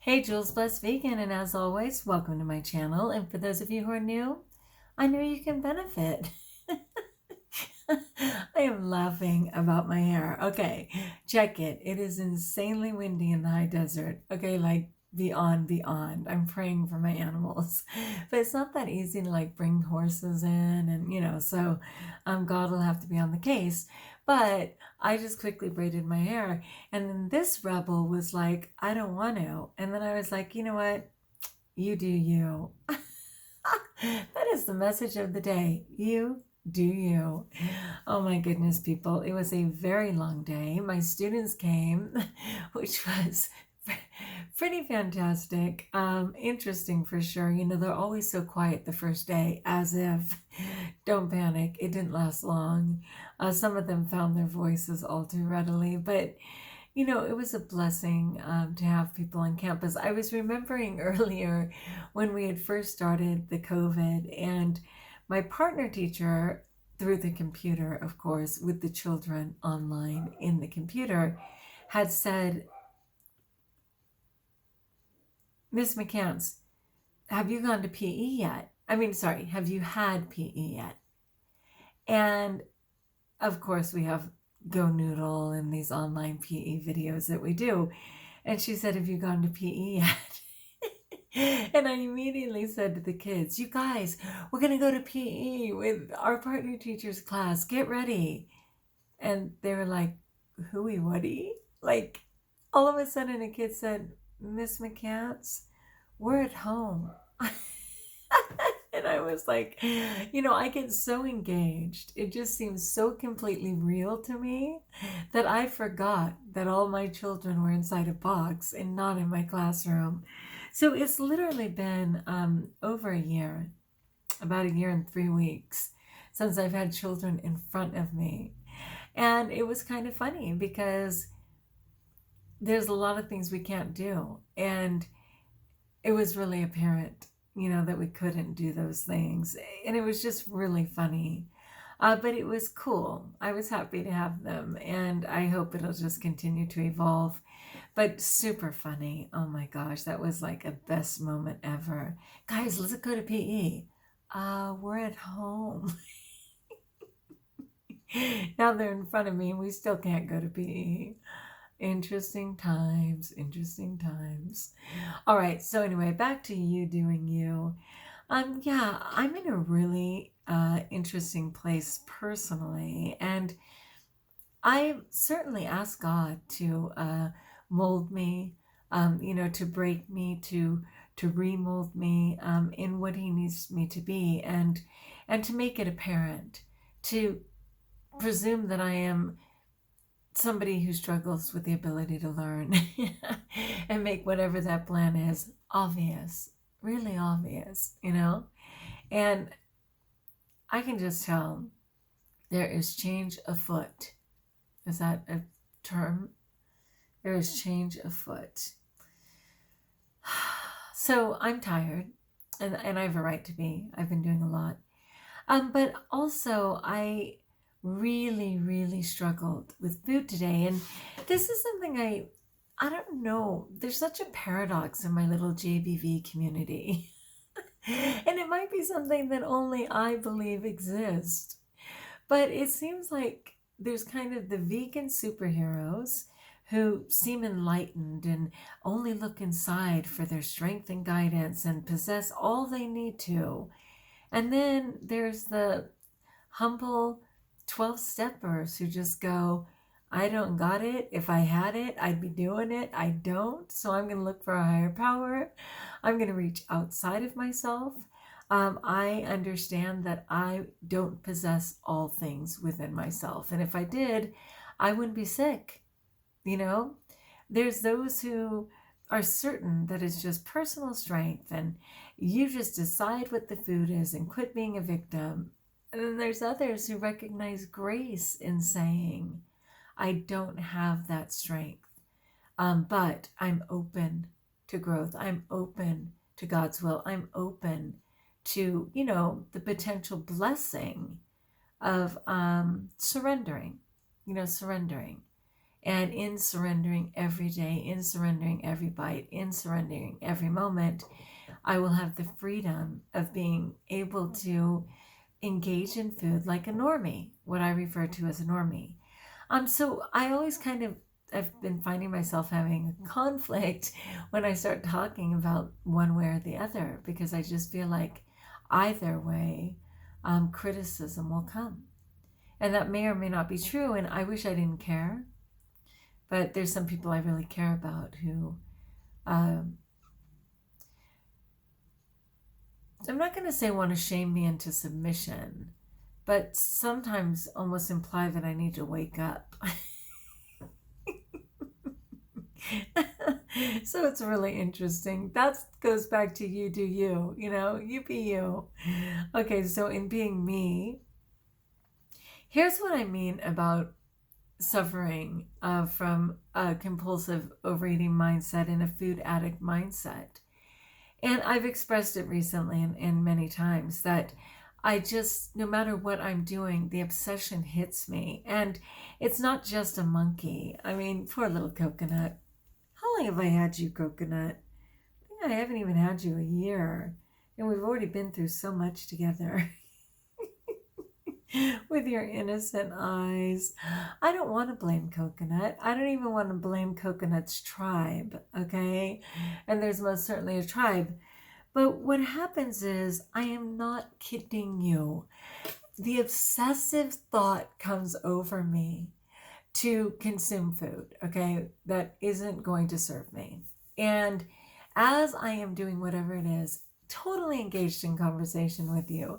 Hey, Jules Blessed Vegan, and as always, welcome to my channel. And for those of you who are new, I know you can benefit. I am laughing about my hair. Okay, check it. It is insanely windy in the high desert. Okay, like beyond. I'm praying for my animals. But it's not that easy to like bring horses in and so God will have to be on the case. But I just quickly braided my hair. And then this rebel was like, I don't want to. And then I was like, you know what? You do you. That is the message of the day. You do you. Oh my goodness, people. It was a very long day. My students came, which was pretty fantastic. Interesting for sure. They're always so quiet the first day, as if, don't panic, it didn't last long. Some of them found their voices all too readily, but it was a blessing to have people on campus. I was remembering earlier when we had first started the COVID, and my partner teacher, through the computer, of course, with the children online in the computer, had said, Miss McCants, have you gone to PE yet? Have you had PE yet? And of course, we have Go Noodle and these online PE videos that we do. And she said, have you gone to PE yet? And I immediately said to the kids, you guys, we're going to go to PE with our partner teacher's class. Get ready. And they were like, hooey whatty? Like, all of a sudden a kid said, Miss McCants, we're at home. And I was like, I get so engaged. It just seems so completely real to me that I forgot that all my children were inside a box and not in my classroom. So it's literally been over a year, about a year and 3 weeks since I've had children in front of me. And it was kind of funny because there's a lot of things we can't do. And it was really apparent that we couldn't do those things. And it was just really funny. But it was cool. I was happy to have them. And I hope it'll just continue to evolve. But super funny. Oh my gosh, that was like a best moment ever. Guys, let's go to PE. We're at home. Now they're in front of me and we still can't go to PE. Interesting times. All right, so anyway, back to you doing you. Yeah, I'm in a really interesting place personally, and I certainly ask God to mold me, to break me, to remold me in what He needs me to be, and to make it apparent, to presume that I am somebody who struggles with the ability to learn and make whatever that plan is obvious, really obvious, And I can just tell there is change afoot. Is that a term? There is change afoot. So I'm tired, and I have a right to be. I've been doing a lot. But also I really struggled with food today. And this is something I don't know. There's such a paradox in my little JBV community. And it might be something that only I believe exists. But it seems like there's kind of the vegan superheroes who seem enlightened and only look inside for their strength and guidance and possess all they need to. And then there's the humble 12-steppers who just go, I don't got it. If I had it, I'd be doing it. I don't. So I'm going to look for a higher power. I'm going to reach outside of myself. I understand that I don't possess all things within myself. And if I did, I wouldn't be sick. There's those who are certain that it's just personal strength and you just decide what the food is and quit being a victim. And then there's others who recognize grace in saying, I don't have that strength, but I'm open to growth. I'm open to God's will. I'm open to, the potential blessing of surrendering. And in surrendering every day, in surrendering every bite, in surrendering every moment, I will have the freedom of being able to engage in food like a normie, what I refer to as a normie. So I always I've been finding myself having a conflict when I start talking about one way or the other, because I just feel like either way, criticism will come. And that may or may not be true, and I wish I didn't care. But there's some people I really care about who, I'm not going to say want to shame me into submission, but sometimes almost imply that I need to wake up. So it's really interesting. That goes back to you do you, you be you. Okay, so in being me, here's what I mean about suffering from a compulsive overeating mindset and a food addict mindset. And I've expressed it recently and many times that I just, no matter what I'm doing, the obsession hits me. And it's not just a monkey. I mean, poor little coconut. How long have I had you, coconut? I haven't even had you a year. And we've already been through so much together. With your innocent eyes. I don't want to blame Coconut. I don't even want to blame Coconut's tribe, okay? And there's most certainly a tribe. But what happens is, I am not kidding you. The obsessive thought comes over me to consume food, okay, that isn't going to serve me. And as I am doing whatever it is, totally engaged in conversation with you,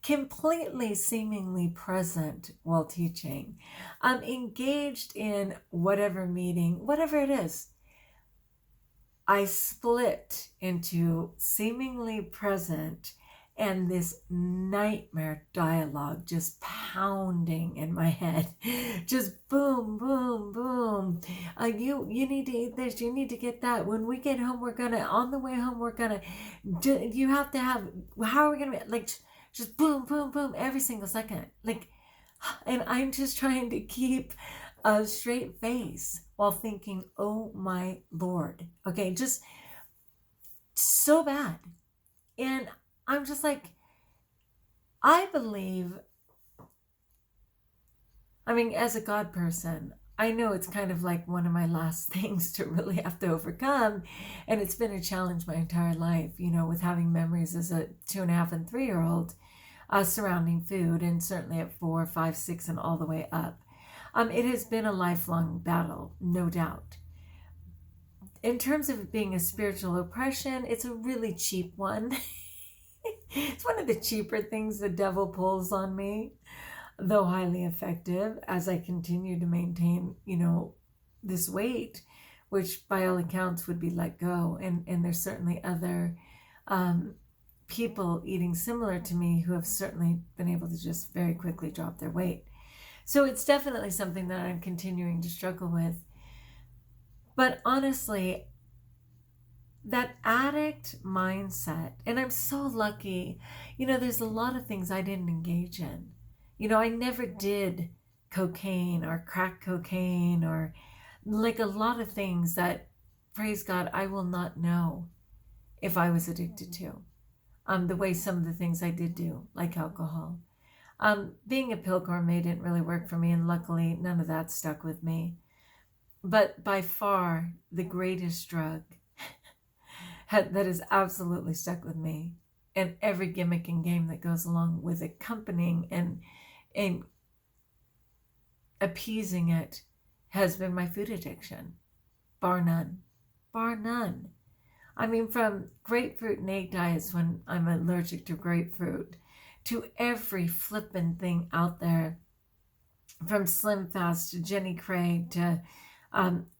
completely seemingly present while teaching, I'm engaged in whatever meeting, whatever it is, I split into seemingly present and this nightmare dialogue just pounding in my head, just boom, boom, boom. You need to eat this. You need to get that. When we get home, on the way home, you have to have, how are we going to, just boom, boom, boom, every single second. And I'm just trying to keep a straight face while thinking, oh my Lord. Okay, just so bad. And I'm just like, I believe, as a God person, I know it's kind of like one of my last things to really have to overcome. And it's been a challenge my entire life, with having memories as a 2.5 and 3-year-old surrounding food, and certainly at 4, 5, 6, and all the way up. It has been a lifelong battle, no doubt. In terms of it being a spiritual oppression, it's a really cheap one. It's one of the cheaper things the devil pulls on me, though highly effective as I continue to maintain, this weight, which by all accounts would be let go. And there's certainly other people eating similar to me who have certainly been able to just very quickly drop their weight. So it's definitely something that I'm continuing to struggle with. But honestly, that addict mindset, and I'm so lucky, there's a lot of things I didn't engage in. I never did cocaine or crack cocaine or a lot of things that, praise God, I will not know if I was addicted to. The way some of the things I did do, like alcohol. Being a pill gourmet didn't really work for me, and luckily none of that stuck with me. But by far, the greatest drug that has absolutely stuck with me, and every gimmick and game that goes along with accompanying and appeasing it, has been my food addiction. Bar none. Bar none. From grapefruit and egg diets when I'm allergic to grapefruit, to every flippin' thing out there, from Slim Fast to Jenny Craig to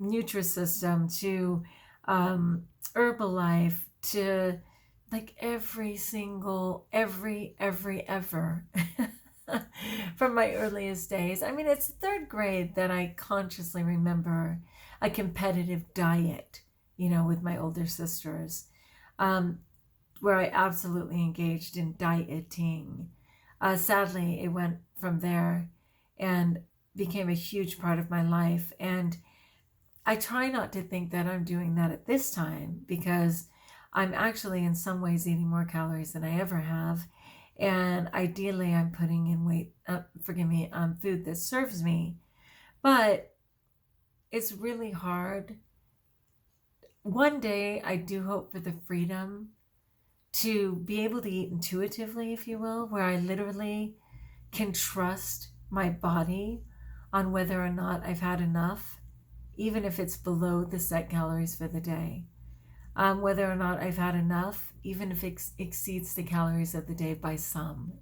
Nutrisystem to Herbalife to every ever from my earliest days. It's 3rd grade that I consciously remember a competitive diet, with my older sisters, where I absolutely engaged in dieting. Sadly, it went from there, and became a huge part of my life. And I try not to think that I'm doing that at this time, because I'm actually in some ways eating more calories than I ever have. And ideally I'm putting in food that serves me. But it's really hard. One day I do hope for the freedom to be able to eat intuitively, if you will, where I literally can trust my body on whether or not I've had enough, even if it's below the set calories for the day. Whether or not I've had enough, even if it exceeds the calories of the day by some,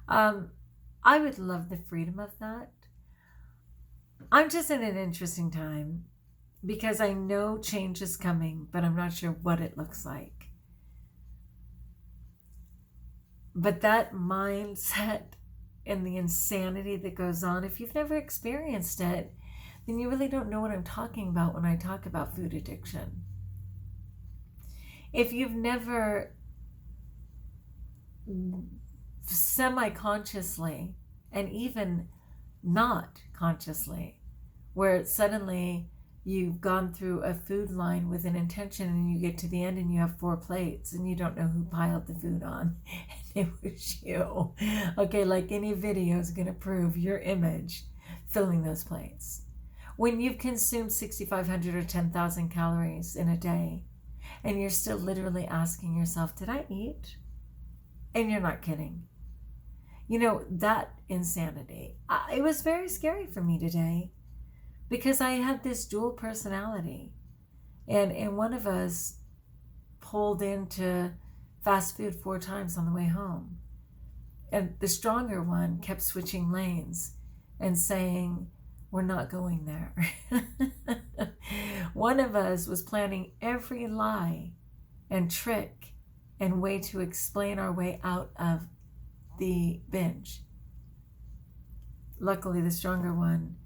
I would love the freedom of that. I'm just in an interesting time because I know change is coming, but I'm not sure what it looks like. But that mindset and the insanity that goes on, if you've never experienced it, then you really don't know what I'm talking about when I talk about food addiction. If you've never semi-consciously and even not consciously, where suddenly you've gone through a food line with an intention and you get to the end and you have 4 plates and you don't know who piled the food on, and it was you. Okay, like any video is going to prove your image filling those plates. When you've consumed 6,500 or 10,000 calories in a day, and you're still literally asking yourself, did I eat? And you're not kidding. That insanity. It was very scary for me today because I had this dual personality. And one of us pulled into fast food 4 times on the way home. And the stronger one kept switching lanes and saying, we're not going there. One of us was planning every lie and trick and way to explain our way out of the binge. Luckily, the stronger one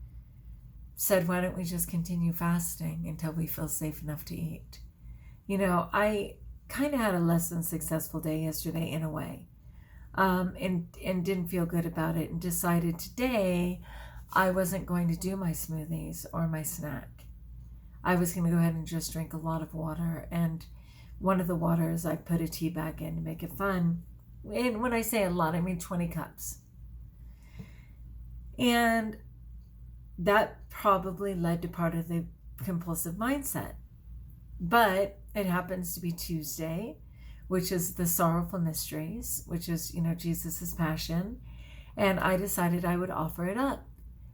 said, why don't we just continue fasting until we feel safe enough to eat? I kind of had a less than successful day yesterday in a way, and didn't feel good about it, and decided today I wasn't going to do my smoothies or my snack. I was going to go ahead and just drink a lot of water. And one of the waters, I put a tea bag in to make it fun. And when I say a lot, I mean 20 cups. And that probably led to part of the compulsive mindset. But it happens to be Tuesday, which is the sorrowful mysteries, which is, Jesus's passion. And I decided I would offer it up,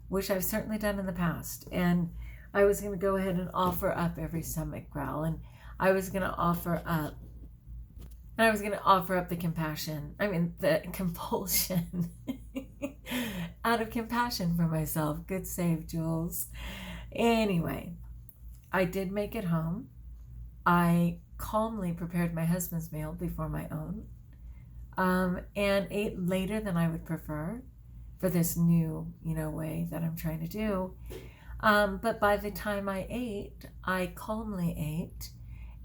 which I've certainly done in the past. And I was going to go ahead and offer up every stomach growl. And I was going to offer up the the compulsion out of compassion for myself. Good save, Jules. Anyway, I did make it home. I calmly prepared my husband's meal before my own, and ate later than I would prefer for this new, way that I'm trying to do. But by the time I ate, I calmly ate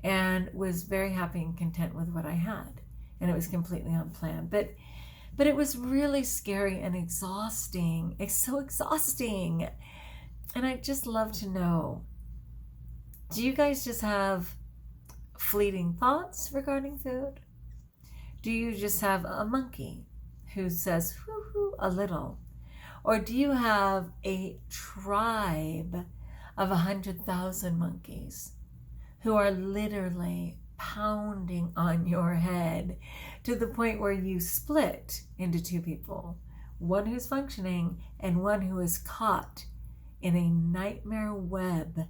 and was very happy and content with what I had. And it was completely unplanned. But it was really scary and exhausting. It's so exhausting. And I'd just love to know, do you guys just have fleeting thoughts regarding food? Do you just have a monkey who says hoo-hoo a little? Or do you have a tribe of 100,000 monkeys who are literally pounding on your head to the point where you split into 2 people, one who's functioning and one who is caught in a nightmare web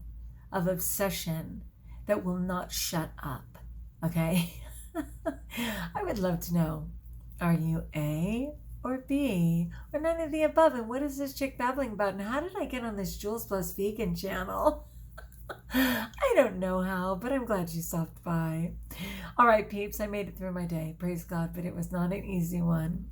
of obsession that will not shut up, okay? I would love to know, are you A or B or none of the above? And what is this chick babbling about? And how did I get on this JulesBlessedVegan channel? I don't know how, but I'm glad you stopped by. All right, peeps, I made it through my day. Praise God, but it was not an easy one.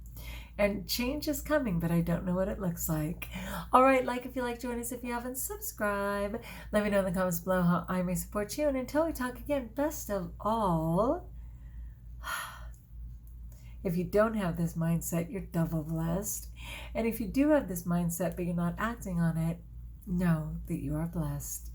And change is coming, but I don't know what it looks like. All right, like if you like, join us if you haven't, subscribe. Let me know in the comments below how I may support you. And until we talk again, best of all, If you don't have this mindset, you're double blessed. And if you do have this mindset, but you're not acting on it, know that you are blessed.